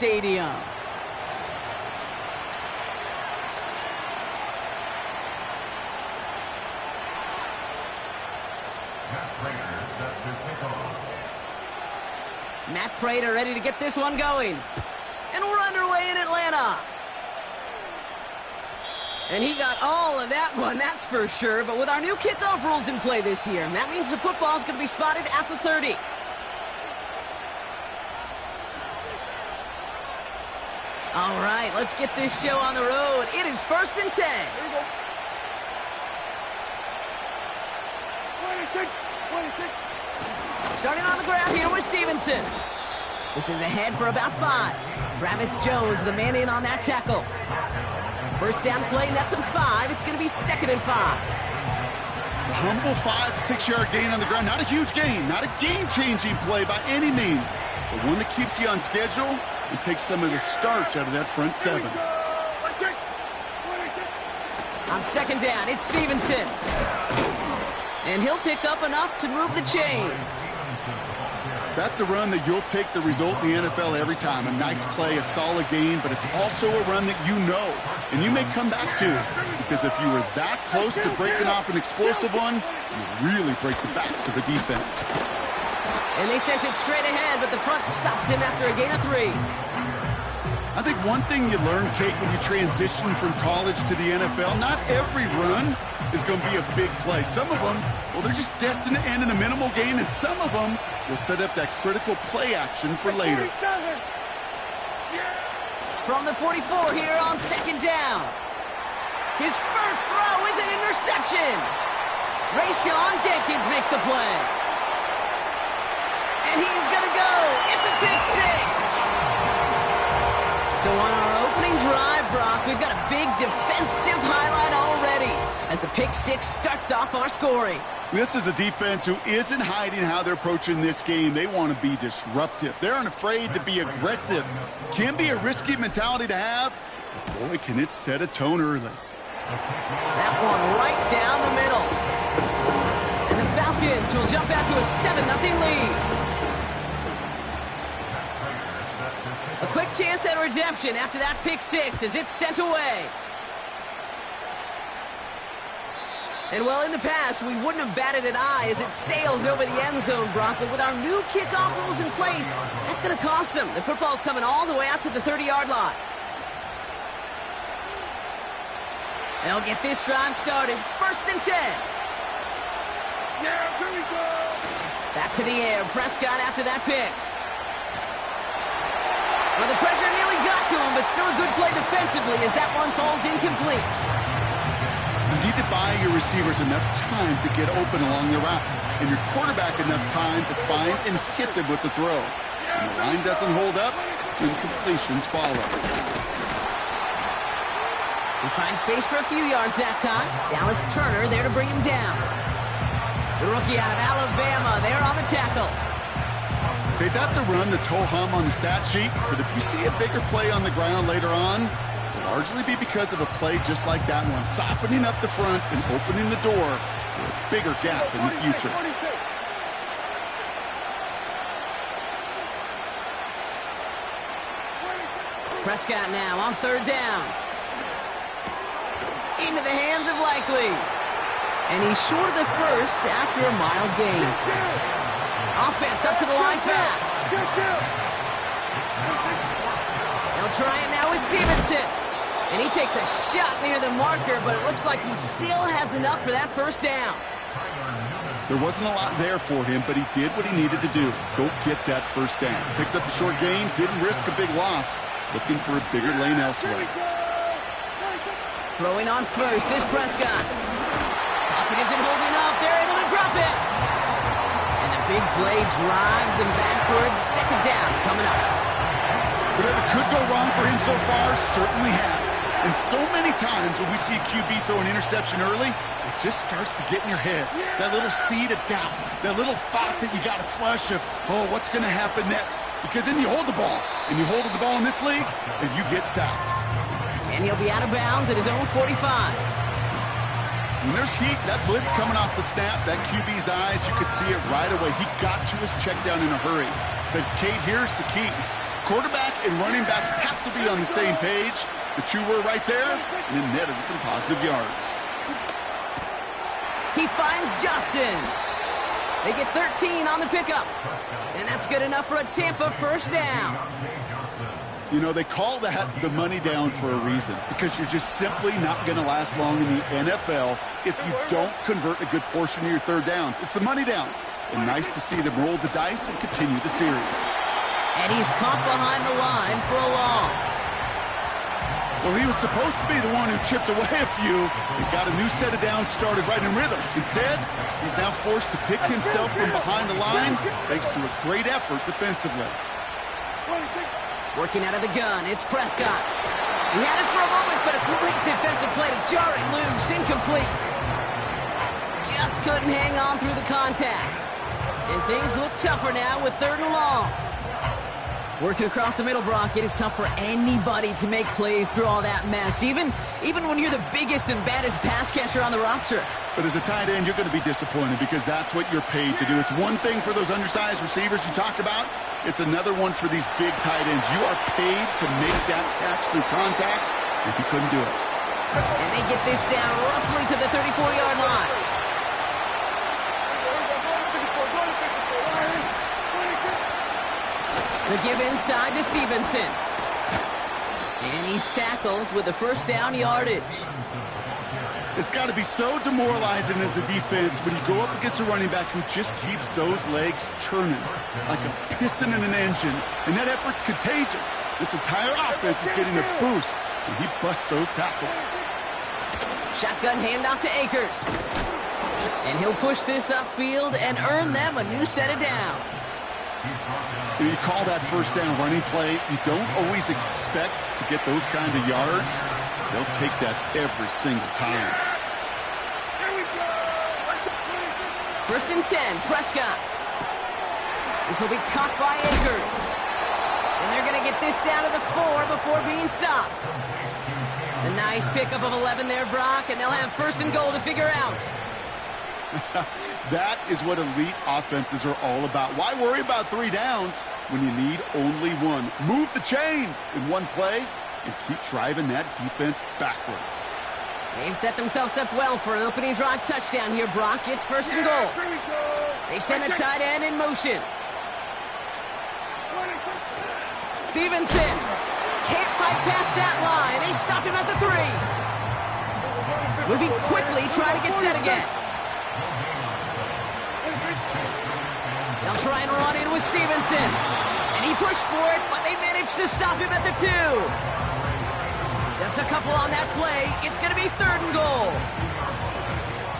stadium. Matt Prater ready to get this one going. And we're underway in Atlanta. And he got all of that one, that's for sure. But with our new kickoff rules in play this year, that means the football is going to be spotted at the 30. All right, let's get this show on the road. It is 1st and 10. 26. Starting on the ground here with Stevenson. This is ahead for about 5. Travis Jones, the man in on that tackle. First down play, nets him 5. It's going to be 2nd and 5. A humble 5 to 6 yard gain on the ground. Not a huge gain, not a game-changing play by any means, but one that keeps you on schedule and takes some of the starch out of that front 7. On 2nd down, it's Stevenson. And he'll pick up enough to move the chains. That's a run that you'll take the result in the NFL every time. A nice play, a solid gain, but it's also a run that you know, and you may come back to, because if you were that close to breaking off an explosive one, you really break the backs of the defense. And they sent it straight ahead, but the front stops him after a gain of 3. I think one thing you learn, Kate, when you transition from college to the NFL, not every run is going to be a big play. Some of them, well, they're just destined to end in a minimal gain, and some of them will set up that critical play action for later. From the 44 here on 2nd down. His first throw is an interception. Rayshawn Jenkins makes the play. And he's going to go. It's a pick 6. So on our opening drive, Brock, we've got a big defensive highlight already as the pick 6 starts off our scoring. This is a defense who isn't hiding how they're approaching this game. They want to be disruptive. They're unafraid to be aggressive. Can be a risky mentality to have, but boy, can it set a tone early. That one right down the middle. And the Falcons will jump out to a 7-0 lead. A quick chance at redemption after that pick 6 as it's sent away. And well, in the past, we wouldn't have batted an eye as it sails over the end zone, Brock. But with our new kickoff rules in place, that's going to cost them. The football's coming all the way out to the 30-yard line. They'll get this drive started. 1st and 10. Yeah, here we go. Back to the air. Prescott after that pick. Well, the pressure nearly got to him, but still a good play defensively as that one falls incomplete. You need to buy your receivers enough time to get open along the route, and your quarterback enough time to find and hit them with the throw. When the line doesn't hold up, incompletions follow. He finds space for a few yards that time. Dallas Turner there to bring him down. The rookie out of Alabama there on the tackle. Okay, that's a run that's ho-hum on the stat sheet, but if you see a bigger play on the ground later on, it'll largely be because of a play just like that one, softening up the front and opening the door for a bigger gap in the future. Prescott now on 3rd down. Into the hands of Likely. And he's short of the first after a mile gain. Offense up to the line fast. They'll try it now with Stevenson. And he takes a shot near the marker, but it looks like he still has enough for that 1st down. There wasn't a lot there for him, but he did what he needed to do. Go get that 1st down. Picked up the short gain, didn't risk a big loss. Looking for a bigger lane elsewhere. Throwing on 1st is Prescott. Pocket isn't holding up. They're able to drop it. And the big play drives them backwards. 2nd down coming up. Whatever could go wrong for him so far certainly has. And so many times when we see a QB throw an interception early, it just starts to get in your head. That little seed of doubt, that little thought that you got to flush of, oh, what's going to happen next? Because then you hold the ball, and you hold the ball in this league, and you get sacked. And he'll be out of bounds at his own 45. When there's heat, that blitz coming off the snap, that QB's eyes, you could see it right away. He got to his check down in a hurry. But, Kate, here's the key. Quarterback and running back have to be on the same page. The two were right there, and it netted some positive yards. He finds Johnson. They get 13 on the pickup. And that's good enough for a Tampa first down. You know, they call that the money down for a reason, because you're just simply not going to last long in the NFL if you don't convert a good portion of your third downs. It's the money down. And nice to see them roll the dice and continue the series. And he's caught behind the line for a loss. Well, he was supposed to be the one who chipped away a few and got a new set of downs started right in rhythm. Instead, he's now forced to pick himself from behind the line thanks to a great effort defensively. Working out of the gun, it's Prescott. He had it for a moment, but a great defensive play to jar it loose, incomplete. Just couldn't hang on through the contact. And things look tougher now with 3rd and long. Working across the middle, Brock, it is tough for anybody to make plays through all that mess, even when you're the biggest and baddest pass catcher on the roster. But as a tight end, you're going to be disappointed because that's what you're paid to do. It's one thing for those undersized receivers you talked about. It's another one for these big tight ends. You are paid to make that catch through contact, and he couldn't do it. And they get this down roughly to the 34-yard line. The give inside to Stevenson. And he's tackled with the first down yardage. It's got to be so demoralizing as a defense when you go up against a running back who just keeps those legs churning like a piston in an engine. And that effort's contagious. This entire offense is getting a boost, and he busts those tackles. Shotgun handoff to Akers. And he'll push this upfield and earn them a new set of downs. When you call that first down running play, you don't always expect to get those kind of yards. They'll take that every single time. First and 10, Prescott. This will be caught by Akers. And they're going to get this down to the 4 before being stopped. A nice pickup of 11 there, Brock, and they'll have 1st and goal to figure out. That is what elite offenses are all about. Why worry about 3 downs when you need only 1? Move the chains in one play and keep driving that defense backwards. They've set themselves up well for an opening drive touchdown here, Brock. It's 1st and goal. They send a tight end in motion. Stevenson can't fight past that line. They stop him at the 3. Moving quickly, trying to get set again. They'll try and run in with Stevenson. And he pushed for it, but they managed to stop him at the 2. Just a couple on that play. It's going to be 3rd and goal.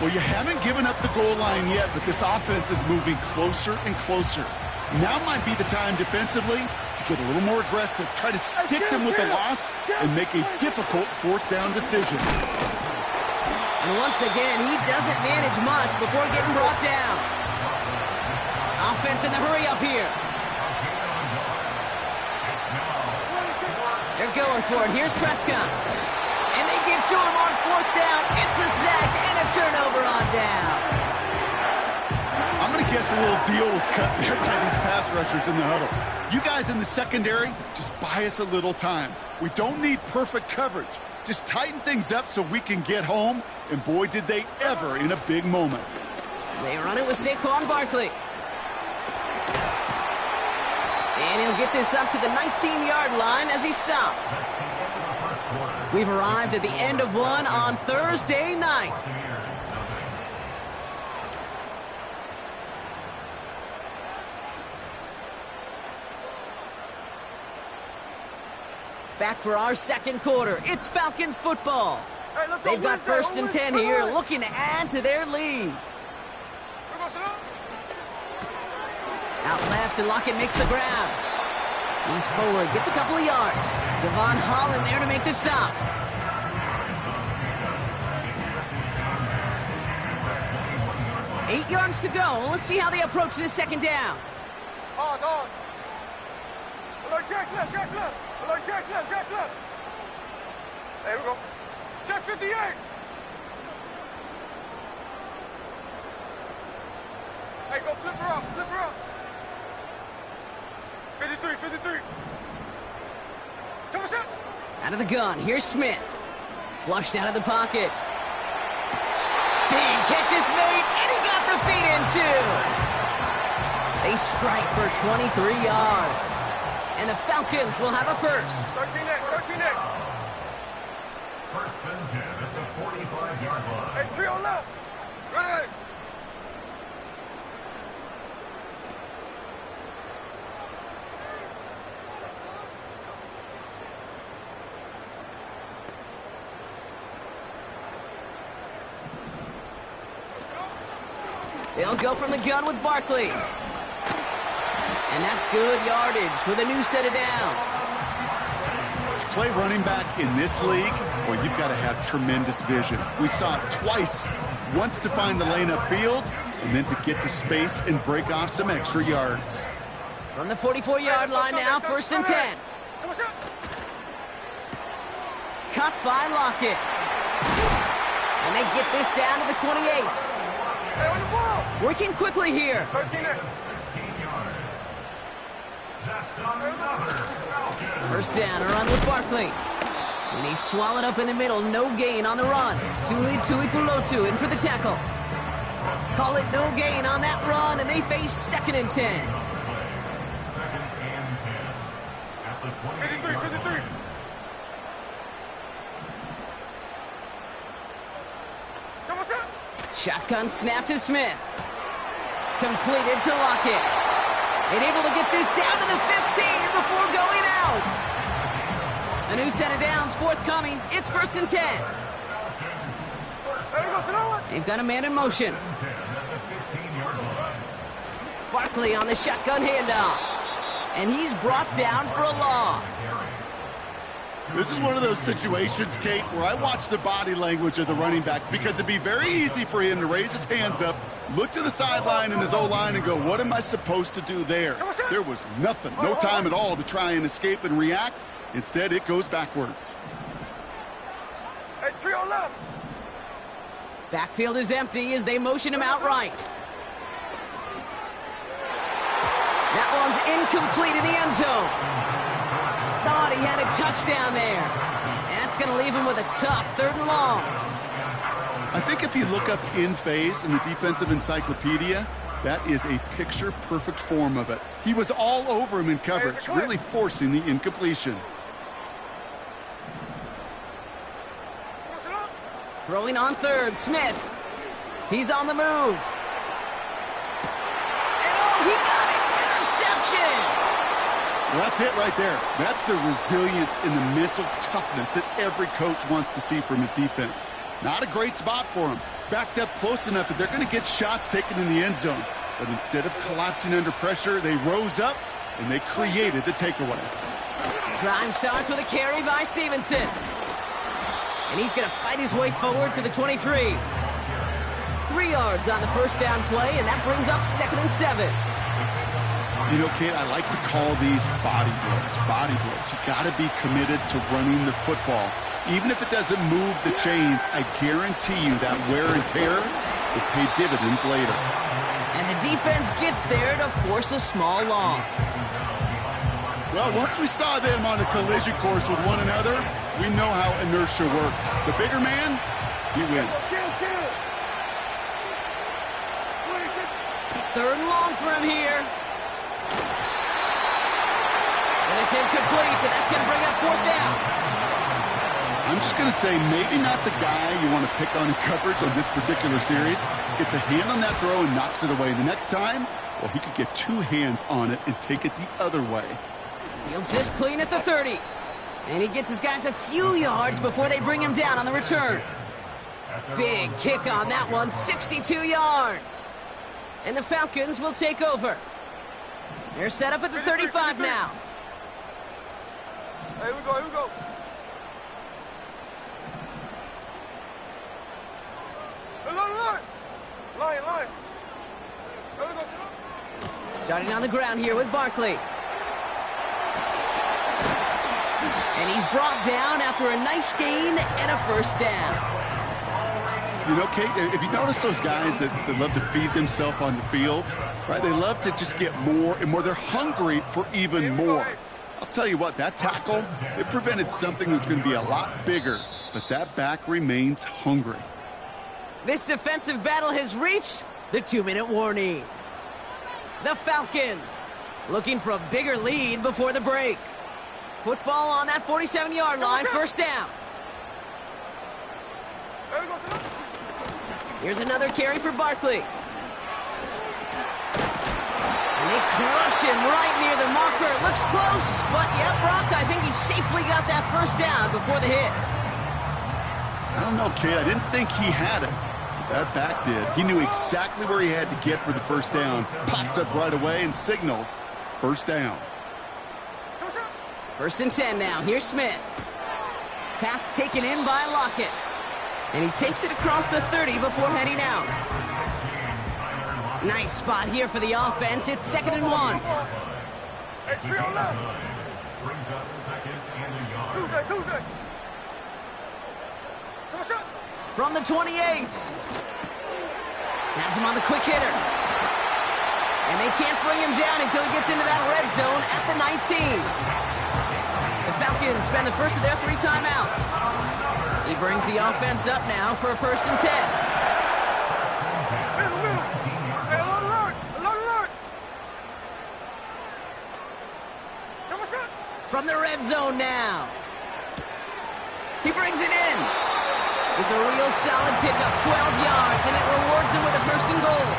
Well, you haven't given up the goal line yet, but this offense is moving closer and closer. Now might be the time defensively to get a little more aggressive, try to stick them with a loss, and make a difficult 4th down decision. And once again, he doesn't manage much before getting brought down. Offense in the hurry up here. They're going for it. Here's Prescott. And they give to him on 4th down. It's a sack and a turnover on down. I'm going to guess a little deal was cut there by these pass rushers in the huddle. You guys in the secondary, just buy us a little time. We don't need perfect coverage. Just tighten things up so we can get home. And boy, did they ever in a big moment. They run it with Saquon Barkley. And he'll get this up to the 19-yard line as he stopped. We've arrived at the end of one on Thursday night. Back for our 2nd quarter. It's Falcons football. They've got 1st and 10 here, looking to add to their lead. Out left, and Lockett makes the grab. He's forward, gets a couple of yards. Javon Holland there to make the stop. Eight yards to go. Let's see how they approach this 2nd down. On. Alert, Jack's left. Alert, Jack's left. There we go. Check 58. Hey, go flip her up. 53. Out of the gun, here's Smith. Flushed out of the pocket. Big catch is made, and he got the feet in too. They strike for 23 yards. And the Falcons will have a first. 13 next, 13 next. First and 10 at the 45-yard line. Hey, trio left. Ready. They'll go from the gun with Barkley. And that's good yardage with a new set of downs. To play running back in this league, well, you've got to have tremendous vision. We saw it twice. Once to find the lane upfield, and then to get to space and break off some extra yards. From the 44-yard line now, first and 10. Cut by Lockett. And they get this down to the 28. Hey, on the ball. Working quickly here. 13 next. 16 yards. That's another Falcon. First down, a run with Barkley. And he's swallowed up in the middle, no gain on the run. Tuli Pulotu in for the tackle. Call it no gain on that run, and they face second and 10. Second and 10 at the 28-yard line. Shotgun snap to Smith. Completed to Lockett. And able to get this down to the 15 before going out. A new set of downs forthcoming. It's first and 10. They've got a man in motion. Barkley on the shotgun handoff. And he's brought down for a loss. This is one of those situations, Kate, where I watch the body language of the running back because it'd be very easy for him to raise his hands up, look to the sideline and his O-line and go, what am I supposed to do there? There was nothing, no time at all to try and escape and react. Instead, it goes backwards. Hey, trio left. Backfield is empty as they motion him outright. That one's incomplete in the end zone. Thought he had a touchdown there. And that's going to leave him with a tough third and long. I think if you look up in phase in the defensive encyclopedia, that is a picture-perfect form of it. He was all over him in coverage, really forcing the incompletion. Throwing on third, Smith. He's on the move. And oh, he got it! Interception! Well, that's it right there. That's the resilience and the mental toughness that every coach wants to see from his defense. Not a great spot for him. Backed up close enough that they're going to get shots taken in the end zone. But instead of collapsing under pressure, they rose up and they created the takeaway. Drive starts with a carry by Stevenson. And he's going to fight his way forward to the 23. 3 yards on the first down play, and that brings up second and 7. You know, Kate, I like to call these body blows. Body blows. You got to be committed to running the football. Even if it doesn't move the chains, I guarantee you that wear and tear will pay dividends later. And the defense gets there to force a small loss. Well, once we saw them on a collision course with one another, we know how inertia works. The bigger man, he wins. Third and long for him here. And it's incomplete, so that's going to bring up fourth down. I'm just going to say maybe not the guy you want to pick on in coverage on this particular series. Gets a hand on that throw and knocks it away. The next time, well, he could get 2 hands on it and take it the other way. Fields this clean at the 30. And he gets his guys a few yards before they bring him down on the return. Big kick on that one, 62 yards. And the Falcons will take over. They're set up at the 35 now. Here we go, here we go. Line. Here we go, Starting on the ground here with Barkley. And he's brought down after a nice gain and a first down. You know, Kate, if you notice those guys that love to feed themselves on the field, right? They love to just get more and more. They're hungry for even more. I'll tell you what, that tackle, it prevented something that's going to be a lot bigger, but that back remains hungry. This defensive battle has reached the 2-minute warning. The Falcons looking for a bigger lead before the break. Football on that 47-yard line, first down. Here's another carry for Barkley. And they crush him right near the marker. It looks close, but yeah, Brock, I think he safely got that first down before the hit. I don't know, kid. I didn't think he had it. That back did. He knew exactly where he had to get for the first down. Pops up right away and signals first down. First and 10 now. Here's Smith. Pass taken in by Lockett. And he takes it across the 30 before heading out. Nice spot here for the offense. It's 2nd and 1. Hey, trio left. Brings up 2nd and a yard. Tuesday. From the 28. Has him on the quick hitter. And they can't bring him down until he gets into that red zone at the 19. The Falcons spend the first of their 3 timeouts. He brings the offense up now for a 1st and 10. Middle. Hey, alert. From the red zone now. He brings it in. It's a real solid pickup, 12 yards, and it rewards him with a 1st and goal.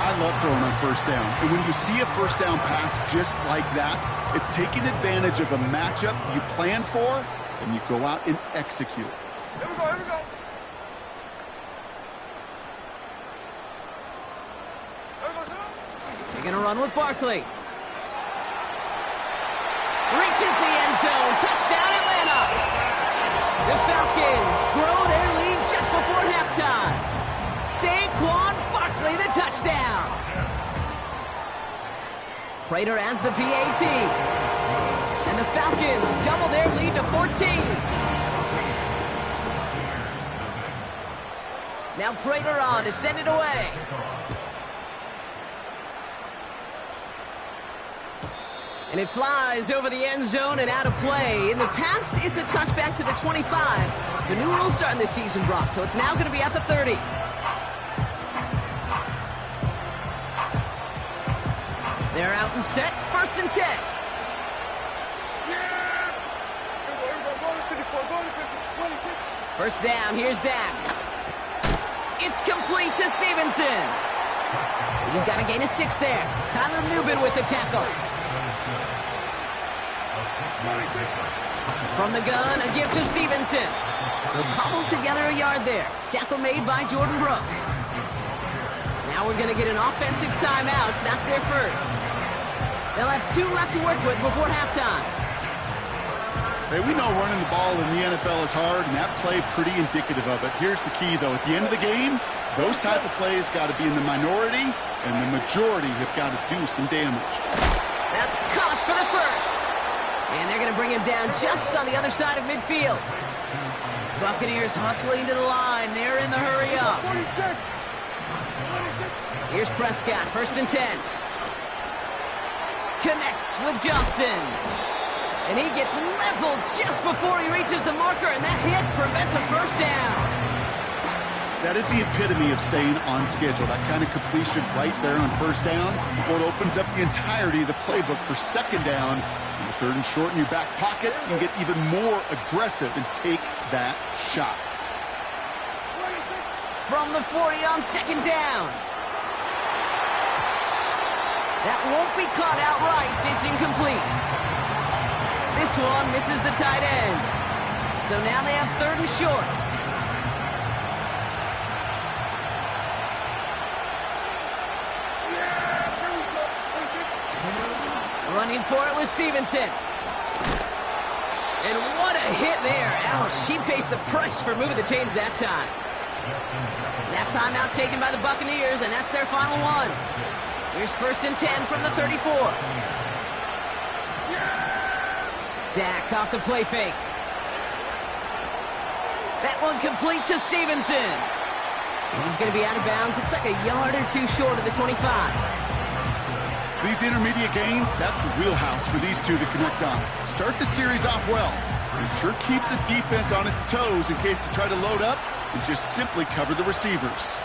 I love throwing on first down. And when you see a first down pass just like that, it's taking advantage of a matchup you plan for, and you go out and execute. Here we go. They're going to run with Barkley. Reaches the end zone. Touchdown, Atlanta. The Falcons grow their lead just before halftime. Saquon Barkley, the touchdown. Prater adds the PAT. And the Falcons double their lead to 14. Now Prater on to send it away. And it flies over the end zone and out of play. In the past, it's a touchback to the 25. The new rule starting this season, Brock, so it's now going to be at the 30. They're out and set. 1st and 10. First down, here's Dak. It's complete to Stevenson. He's got to gain a 6 there. Tyler Nubin with the tackle. From the gun, a gift to Stevenson. They'll cobble together a yard there. Tackle made by Jordan Brooks. Now we're going to get an offensive timeout. So that's their first. They'll have 2 left to work with before halftime. Hey, we know running the ball in the NFL is hard, and that play pretty indicative of it. Here's the key, though. At the end of the game, those type of plays got to be in the minority, and the majority have got to do some damage. That's caught for the first. And they're going to bring him down just on the other side of midfield. Buccaneers hustling to the line. They're in the hurry up. Here's Prescott, 1st and 10. Connects with Johnson. And he gets leveled just before he reaches the marker, and that hit prevents a first down. That is the epitome of staying on schedule. That kind of completion right there on first down. Well, it opens up the entirety of the playbook for 2nd down. And the 3rd and short in your back pocket, you can get even more aggressive and take that shot. From the 40 on 2nd down. That won't be caught outright. It's incomplete. This one misses the tight end. So now they have 3rd and short. Running for it was Stevenson. And what a hit there. Ouch, she pays the price for moving the chains that time. That timeout taken by the Buccaneers, and that's their final one. Here's 1st and 10 from the 34. Dak off the play fake. That one complete to Stevenson. And he's going to be out of bounds. Looks like a yard or 2 short of the 25. These intermediate gains, that's the wheelhouse for these two to connect on. Start the series off well. It sure keeps the defense on its toes in case they try to load up and just simply cover the receivers.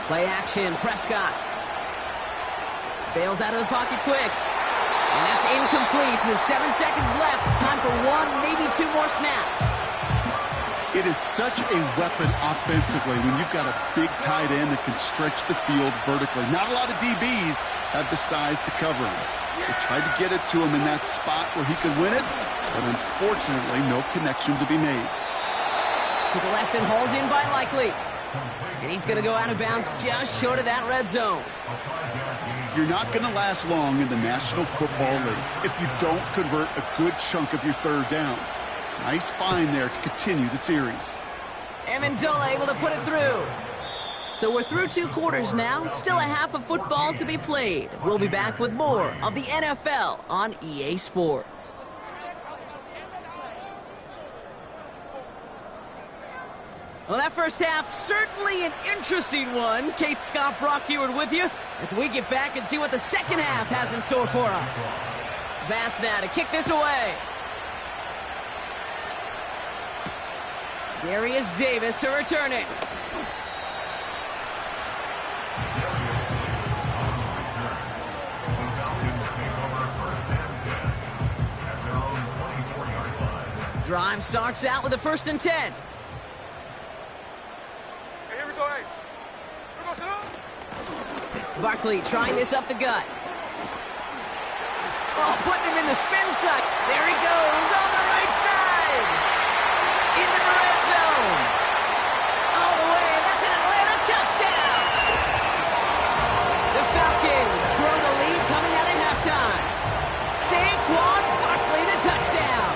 Play action, Prescott. Bails out of the pocket quick. And that's incomplete. There's 7 seconds left. Time for one, maybe two more snaps. It is such a weapon offensively when you've got a big tight end that can stretch the field vertically. Not a lot of DBs have the size to cover him. They tried to get it to him in that spot where he could win it, but unfortunately, no connection to be made. To the left and hauled in by Likely. And he's going to go out of bounds just short of that red zone. You're not going to last long in the National Football League if you don't convert a good chunk of your third downs. Nice find there to continue the series. Amendola able to put it through. So we're through 2 quarters now. Still a half of football to be played. We'll be back with more of the NFL on EA Sports. Well, that first half, certainly an interesting one. Kate Scott, Brock Heward with you as we get back and see what the second half has in store for us. Bass now to kick this away. Darius Davis to return it. Drive starts out with a 1st and 10. Hey, here we go, hey. Here we go, sit up. Barkley trying this up the gut. Oh, putting him in the spin side. There he goes on the right side. Into the red zone. All the way. That's an Atlanta touchdown. The Falcons grow the lead coming out of halftime. Saquon Barkley, the touchdown.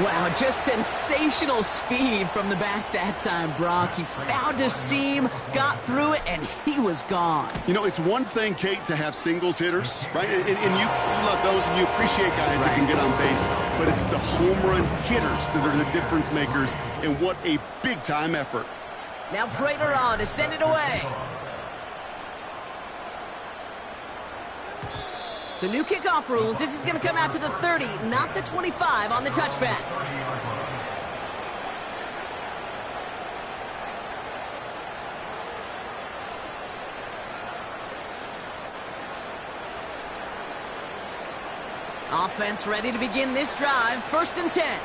Wow, just sensational speed from the back that time, Brock. He found a seam, got through it, and he was gone. You know, it's one thing, Kate, to have singles hitters, right? And you love those, and you appreciate guys that can get on base. But it's the home run hitters that are the difference makers, and what a big-time effort. Now Prater on to send it away. So new kickoff rules. This is going to come out to the 30, not the 25 on the touchback. Offense ready to begin this drive. 1st and 10.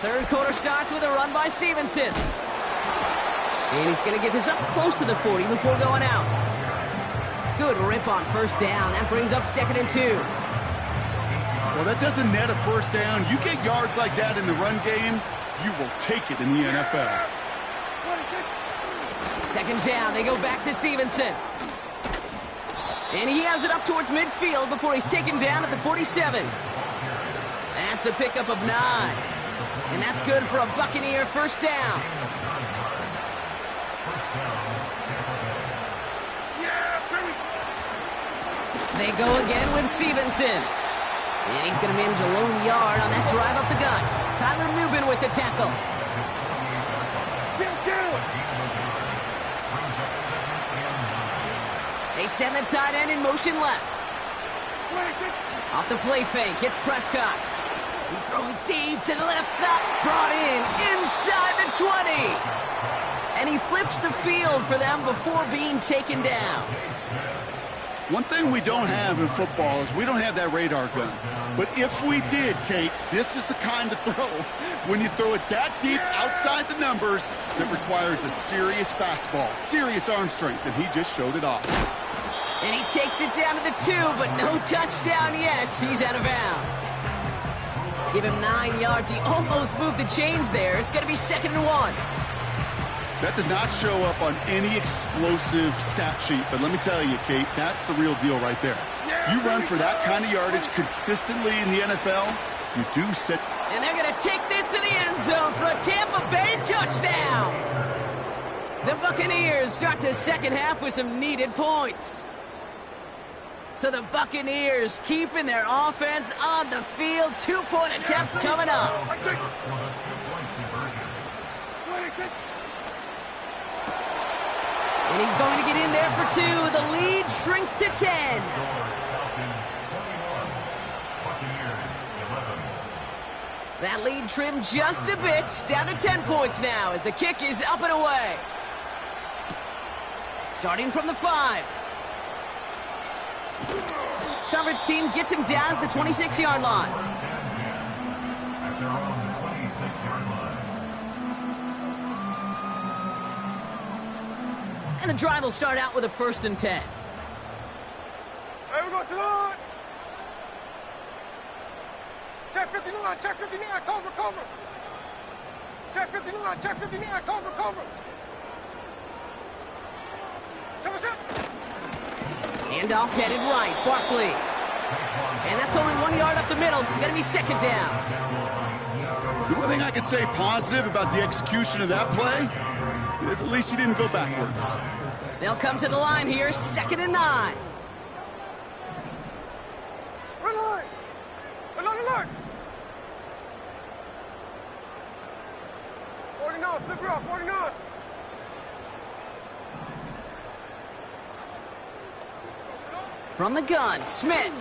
Third quarter starts with a run by Stevenson. And he's going to get this up close to the 40 before going out. Good rip on 1st down. That brings up 2nd and 2. Well, that doesn't net a 1st down. You get yards like that in the run game, you will take it in the NFL. 2nd down. They go back to Stevenson. And he has it up towards midfield before he's taken down at the 47. That's a pickup of 9. And that's good for a Buccaneer 1st down. They go again with Stevenson. And he's going to manage a lone yard on that drive up the gut. Tyler Nubin with the tackle. They send the tight end in motion left. Off the play fake, hits Prescott. He's throwing deep to the left side. Brought in inside the 20. And he flips the field for them before being taken down. One thing we don't have in football is we don't have that radar gun. But if we did, Kate, this is the kind of throw, when you throw it that deep outside the numbers, that requires a serious fastball, serious arm strength, and he just showed it off. And he takes it down to the 2, but no touchdown yet. He's out of bounds. Give him 9 yards. He almost moved the chains there. It's going to be 2nd and 1. That does not show up on any explosive stat sheet, but let me tell you, Kate, that's the real deal right there. You run for that kind of yardage consistently in the NFL, you do set. And they're going to take this to the end zone for a Tampa Bay touchdown. The Buccaneers start the second half with some needed points. So the Buccaneers keeping their offense on the field. 2-point attempts coming up. And he's going to get in there for 2. The lead shrinks to 10. That lead trimmed just a bit, down to 10 points now as the kick is up and away. Starting from the 5. Coverage team gets him down at the 26-yard line. At their own 26-yard line. And the drive will start out with a 1st and 10. Hey, we go to the line. Check 59, check 59, cover, cover. Check 59, check 59, cover, cover. Check us out. Handoff headed right, Barkley. And that's only 1 yard up the middle. Gonna be 2nd down. The only thing I can say positive about the execution of that play is at least he didn't go backwards. They'll come to the line here, 2nd and 9. Run the line. Another line. 49, flip route, 49. From the gun, Smith.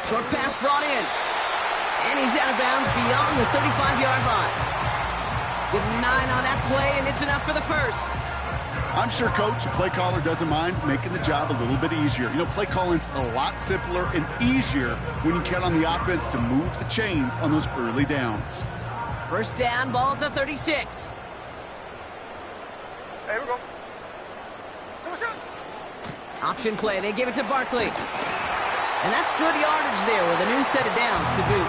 Short pass brought in. And he's out of bounds beyond the 35-yard line. Give him 9 on that play, and it's enough for the 1st. I'm sure, Coach, a play caller doesn't mind making the job a little bit easier. You know, play calling's a lot simpler and easier when you count on the offense to move the chains on those early downs. 1st down, ball at the 36. Hey, we go. Check us out. Option play, they give it to Barkley. And that's good yardage there with a new set of downs to boot.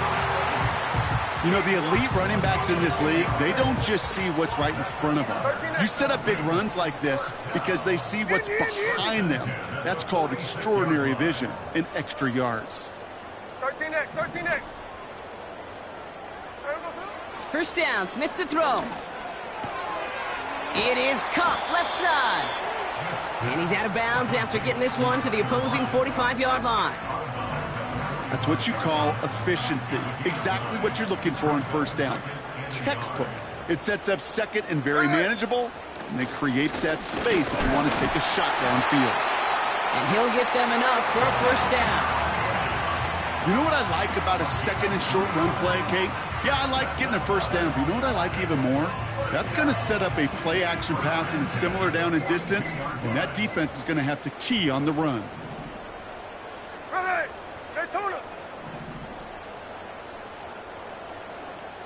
You know, the elite running backs in this league, they don't just see what's right in front of them. You set up big runs like this because they see what's behind them. That's called extraordinary vision and extra yards. 13X, 13X. 1st down, Smith to throw. It is caught left side. And he's out of bounds after getting this one to the opposing 45-yard line. That's what you call efficiency. Exactly what you're looking for on 1st down. Textbook. It sets up 2nd and very manageable, and it creates that space if you want to take a shot downfield. And he'll get them enough for a 1st down. You know what I like about a 2nd and short run play, Kate? Yeah, I like getting a 1st down, but you know what I like even more? That's going to set up a play-action pass in a similar down and distance, and that defense is going to have to key on the run. Ready. Daytona.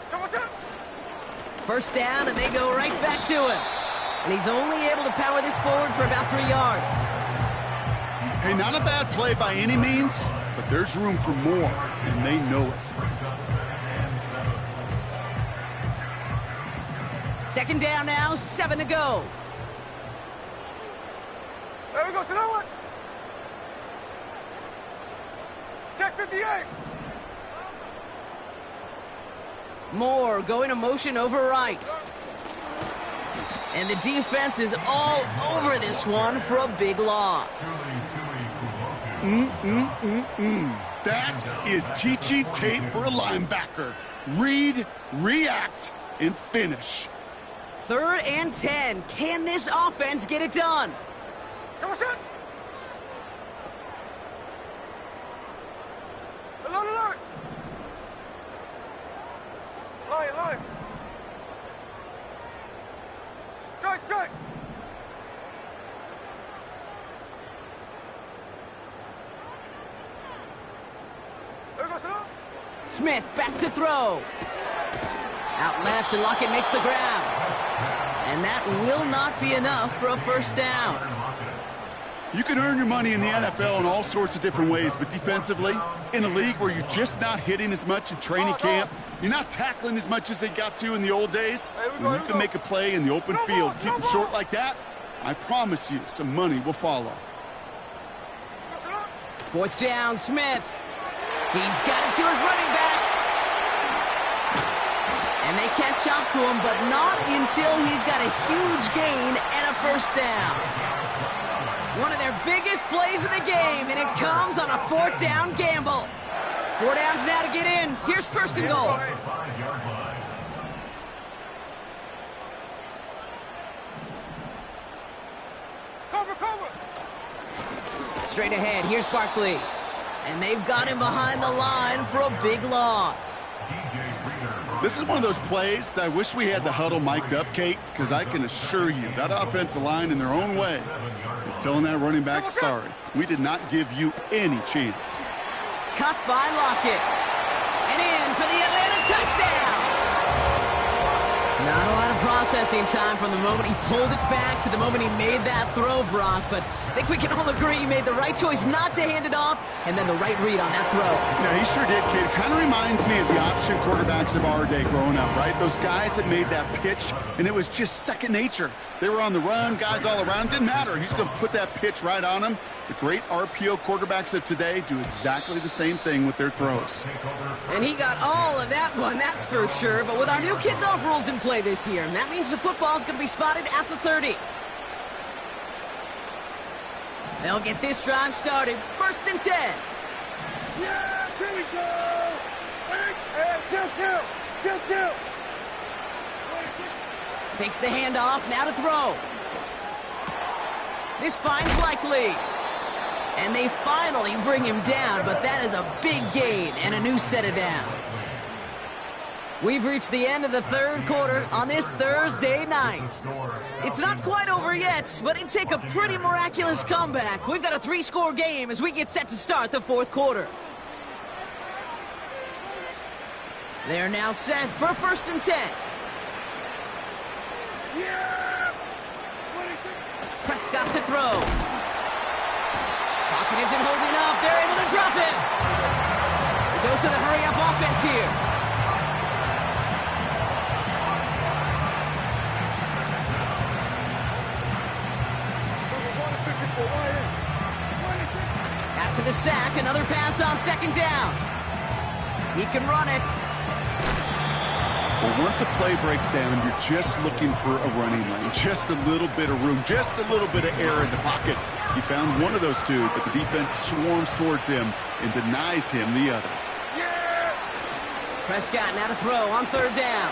Check us out. 1st down, and they go right back to him. And he's only able to power this forward for about 3 yards. Hey, not a bad play by any means, but there's room for more, and they know it. 2nd down now, 7 to go. There we go, to the line. Check 58. Moore going to motion over right. And the defense is all over this one for a big loss. That is teaching tape for a linebacker. Read, react, and finish. 3rd and 10. Can this offense get it done? Check us out. Along the line. Line. Strike. There goes the line. Smith back to throw. Out left, and Lockett makes the grab. And that will not be enough for a 1st down. You can earn your money in the NFL in all sorts of different ways, but defensively, in a league where you're just not hitting as much in training camp, you're not tackling as much as they got to in the old days, when you can make a play in the open field, keep them short like that, I promise you some money will follow. 4th down, Smith. He's got it to his running back. And they catch up to him, but not until he's got a huge gain and a 1st down. One of their biggest plays of the game, and it comes on a 4th down gamble. 4 downs now to get in. Here's 1st and goal. Straight ahead, here's Barkley. And they've got him behind the line for a big loss. This is one of those plays that I wish we had the huddle mic'd up, Kate, because I can assure you that offensive line in their own way is telling that running back, sorry, we did not give you any chance. Cut by Lockett. And in for the Atlanta touchdown. Not a lot of processing time from the moment he pulled it back to the moment he made that throw, Brock. But I think we can all agree he made the right choice not to hand it off and then the right read on that throw. Yeah, he sure did, kid. Kind of reminds me of the option quarterbacks of our day growing up, right? Those guys that made that pitch, and it was just second nature. They were on the run, guys all around. Didn't matter. He's going to put that pitch right on them. The great RPO quarterbacks of today do exactly the same thing with their throws. And he got all of that one, that's for sure. But with our new kickoff rules in play this year, that means the football is going to be spotted at the 30. They'll get this drive started. 1st and 10. Yeah, here we go. Kill. Takes the handoff, now to throw. This finds Likely. And they finally bring him down, but that is a big gain and a new set of downs. We've reached the end of the third quarter on this Thursday night. It's not quite over yet, but it'd take a pretty miraculous comeback. We've got a 3-score game as we get set to start the 4th quarter. They're now set for 1st and 10. Prescott to throw. Pocket isn't holding up. They're able to drop it. A dose of the hurry-up offense here. After the sack, another pass on 2nd down. He can run it. Well, once a play breaks down, you're just looking for a running lane. Just a little bit of room, just a little bit of air in the pocket. He found one of those two, but the defense swarms towards him and denies him the other. Prescott now to throw on 3rd down.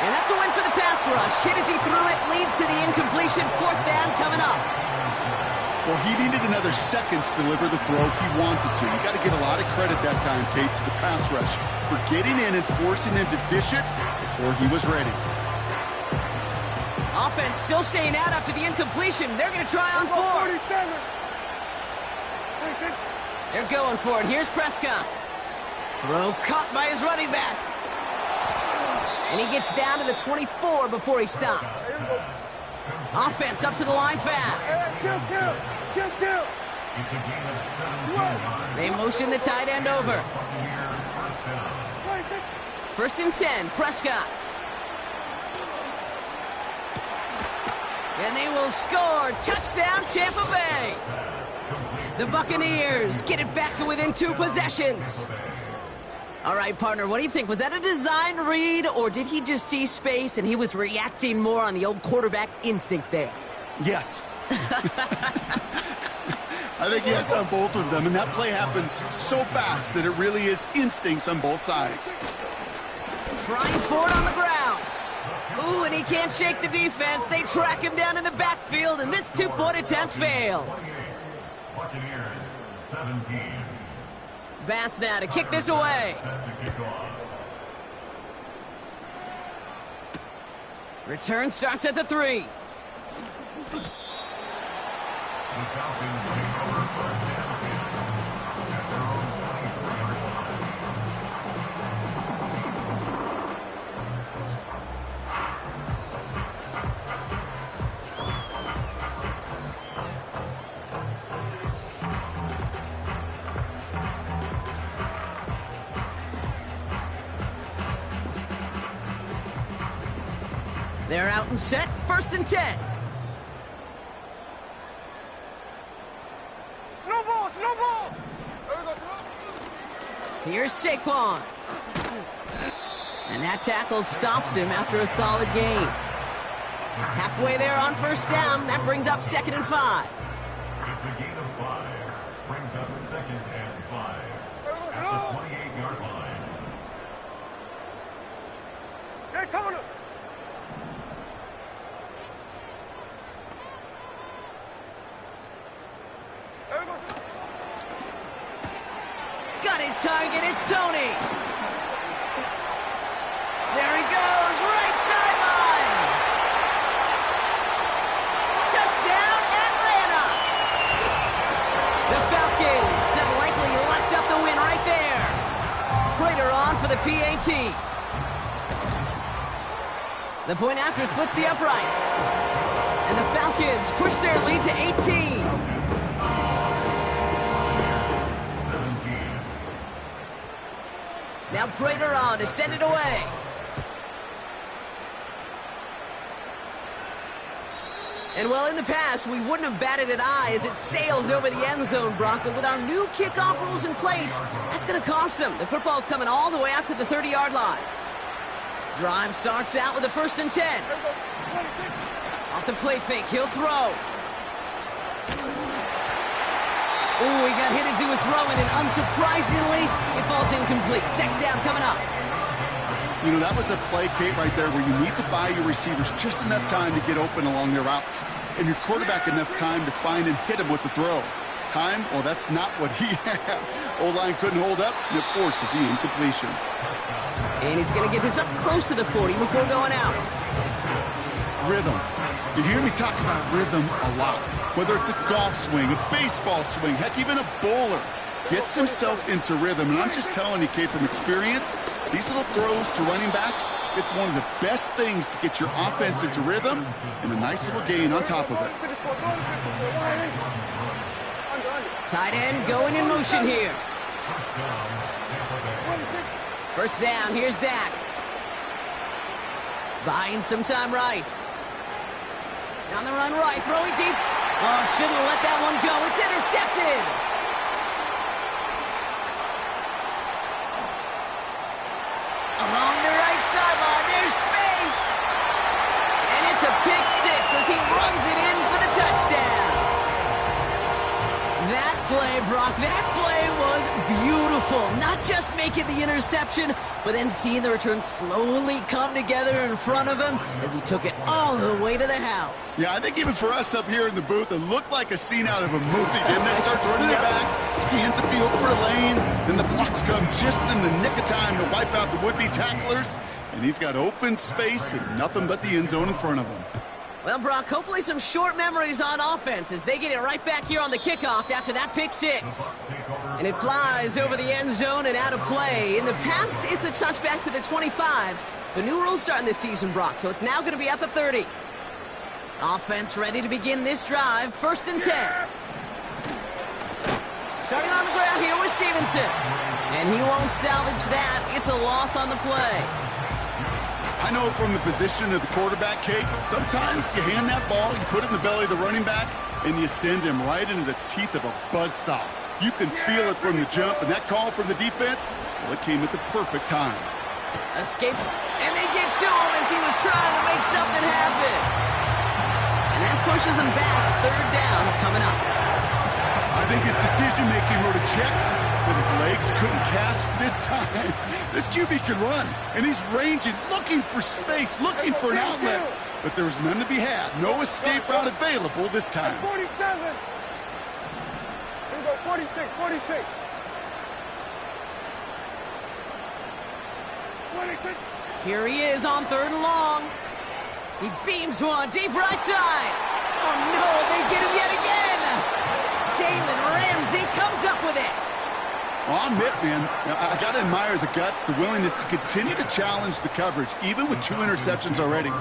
And that's a win for the pass rush. Hit as he threw it, leads to the incompletion. 4th down coming up. Well, he needed another second to deliver the throw he wanted to. You got to give a lot of credit that time, Kate, to the pass rush for getting in and forcing him to dish it before he was ready. Offense still staying out after the incompletion. They're going to try on 4th. They're going for it. Here's Prescott. Throw caught by his running back. And he gets down to the 24 before he stopped. Offense up to the line fast. Kill. They motion the tight end over. 1st and 10, Prescott. And they will score. Touchdown, Tampa Bay. The Buccaneers get it back to within 2 possessions. All right, partner, what do you think? Was that a design read, or did he just see space and he was reacting more on the old quarterback instinct there? Yes. I think he has on both of them, and that play happens so fast that it really is instincts on both sides. Trying for it on the ground. Ooh, and he can't shake the defense. They track him down in the backfield, and this 2-point attempt fails. Buccaneers 17. Bass now to kick this away. Return starts at the 3. The Falcons take over 1st and 10 at their own 23-yard line. They're out and set. 1st and 10. Slow ball. Here's Saquon. And that tackle stops him after a solid gain. Halfway there on 1st down. That brings up 2nd and 5. It's a gain of 5. Brings up 2nd and 5 at the 28-yard line. Daytona. got his target. It's Tony. There he goes, right sideline. Touchdown, Atlanta. The Falcons have likely locked up the win right there. Prater on for the PAT. The point after splits the uprights. And the Falcons push their lead to 18. Now Prater on to send it away. And well, in the past, we wouldn't have batted an eye as it sails over the end zone, Brock. But with our new kickoff rules in place, that's going to cost them. The football's coming all the way out to the 30-yard line. Drive starts out with a 1st and 10. Off the play fake, he'll throw. Ooh, he got hit as he was throwing, and unsurprisingly, it falls incomplete. 2nd down coming up. You know, that was a play, Kate, right there where you need to buy your receivers just enough time to get open along their routes. And your quarterback enough time to find and hit him with the throw. Time? Well, that's not what he had. O-line couldn't hold up, and it forces the incompletion. And he's going to get this up close to the 40 before going out. Rhythm. You hear me talk about rhythm a lot. Whether it's a golf swing, a baseball swing, heck, even a bowler. Gets himself into rhythm. And I'm just telling you, Kate, from experience, these little throws to running backs, it's one of the best things to get your offense into rhythm and a nice little gain on top of it. Tight end going in motion here. 1st down, here's Dak. Buying some time right. On the run right, throwing deep. Oh, shouldn't have let that one go. It's intercepted. Along the right sideline, there's space. And it's a pick 6 as he runs it in for the touchdown. That play, Brock, that play was beautiful. Not just making the interception, but then seeing the return slowly come together in front of him as he took it all the way to the house. Yeah, I think even for us up here in the booth, it looked like a scene out of a movie, didn't it? Starts running it back, scans the field for a lane, then the blocks come just in the nick of time to wipe out the would-be tacklers, and he's got open space and nothing but the end zone in front of him. Well, Brock, hopefully some short memories on offense as they get it right back here on the kickoff after that pick 6. And it flies over the end zone and out of play. In the past, it's a touchback to the 25. The new rules starting this season, Brock, so it's now going to be at the 30. Offense ready to begin this drive. 1st and 10. Starting on the ground here with Stevenson. And he won't salvage that. It's a loss on the play. I know from the position of the quarterback, Kate, sometimes you hand that ball, you put it in the belly of the running back, and you send him right into the teeth of a buzzsaw. You can feel it from the jump, and that call from the defense, well, it came at the perfect time. Escape, and they get to him as he was trying to make something happen. And that pushes him back. 3rd down coming up. I think his decision-making wrote a check, but his legs couldn't catch this time. This QB can run, and he's ranging, looking for space, looking for an outlet. But there was none to be had. No escape route available this time. 47. Here we go, 46, 46. 46. Here he is on 3rd and long. He beams one deep right side. Oh, no, they get him yet again. Jalen Ramsey comes up with it. Well, I'll admit, man, I got to admire the guts, the willingness to continue to challenge the coverage, even with 2 interceptions already.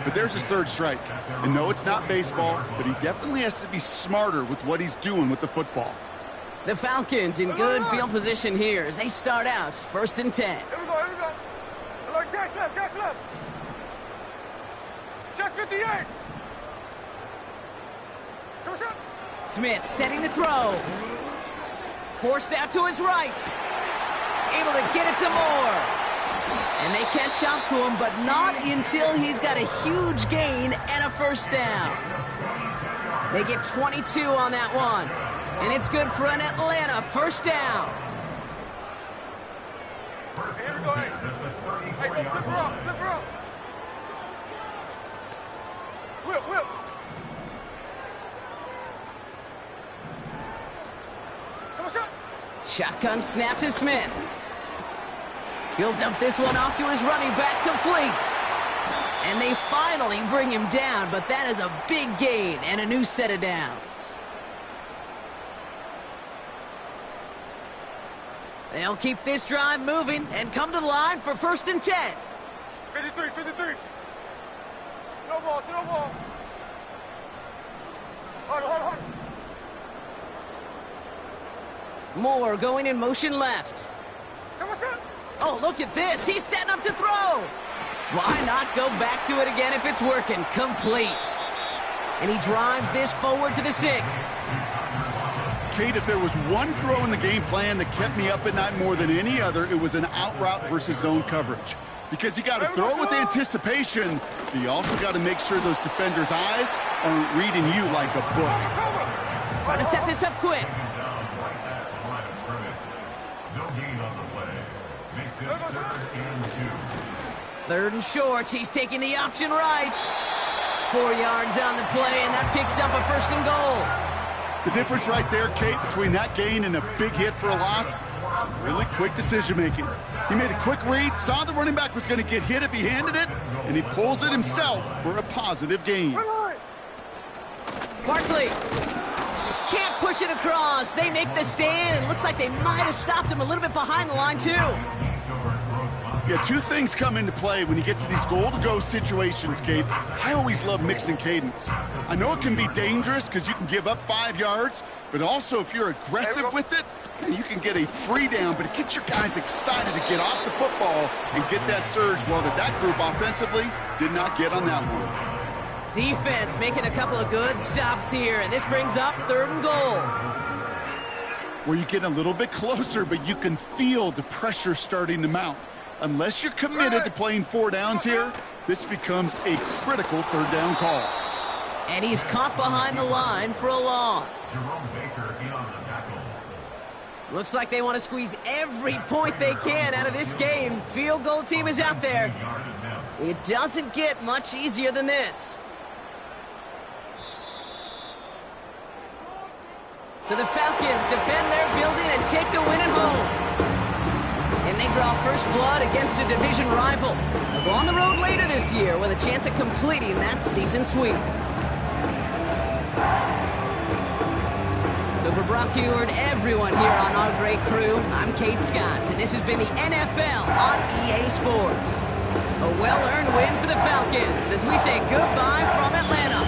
But there's his 3rd strike. And no, it's not baseball, but he definitely has to be smarter with what he's doing with the football. The Falcons in good field position here as they start out 1st and 10. Here we go, here we go. Look, Jack's left, Jack's left. Jack 58. Come shot. Smith setting the throw. Forced out to his right. Able to get it to Moore. And they catch up to him, but not until he's got a huge gain and a 1st down. They get 22 on that one. And it's good for an Atlanta 1st down. Here we go, hey. Hey, go flip her up, flip her up. Whip, whip. Come on, shot. Shotgun snap to Smith. He'll dump this one off to his running back, complete. And they finally bring him down, but that is a big gain and a new set of downs. They'll keep this drive moving and come to the line for 1st and 10. 53, 53. No ball, no ball. Hold on. Moore going in motion left. So what's up? Oh, look at this. He's setting up to throw. Why not go back to it again if it's working? Complete. And he drives this forward to the 6. Kate, if there was one throw in the game plan that kept me up at night more than any other, it was an out route versus zone coverage. Because you got to throw with anticipation, but you also got to make sure those defenders' eyes aren't reading you like a book. Trying to set this up quick. No gain on the play. Makes it 3rd and 2. 3rd and short. He's taking the option right. 4 yards on the play, and that picks up a 1st and goal. The difference right there, Kate, between that gain and a big hit for a loss is really quick decision-making. He made a quick read, saw the running back was going to get hit if he handed it, and he pulls it himself for a positive gain. Barkley can't push it across. They make the stand, and it looks like they might have stopped him a little bit behind the line, too. Yeah, 2 things come into play when you get to these goal-to-go situations, Kate. I always love mixing cadence. I know it can be dangerous because you can give up 5 yards, but also if you're aggressive with it, you can get a free down, but it gets your guys excited to get off the football and get that surge. Well, that group offensively did not get on that one. Defense making a couple of good stops here, and this brings up 3rd and goal. Where you get a little bit closer, but you can feel the pressure starting to mount. Unless you're committed to playing 4 downs here, this becomes a critical 3rd down call. And he's caught behind the line for a loss. Looks like they want to squeeze every point they can out of this game. Field goal team is out there. It doesn't get much easier than this. So the Falcons defend their building and take the win at home. And they draw first blood against a division rival. They'll go on the road later this year with a chance of completing that season sweep. So for Brock Hugh and everyone here on our great crew, I'm Kate Scott, and this has been the NFL on EA Sports. A well-earned win for the Falcons as we say goodbye from Atlanta.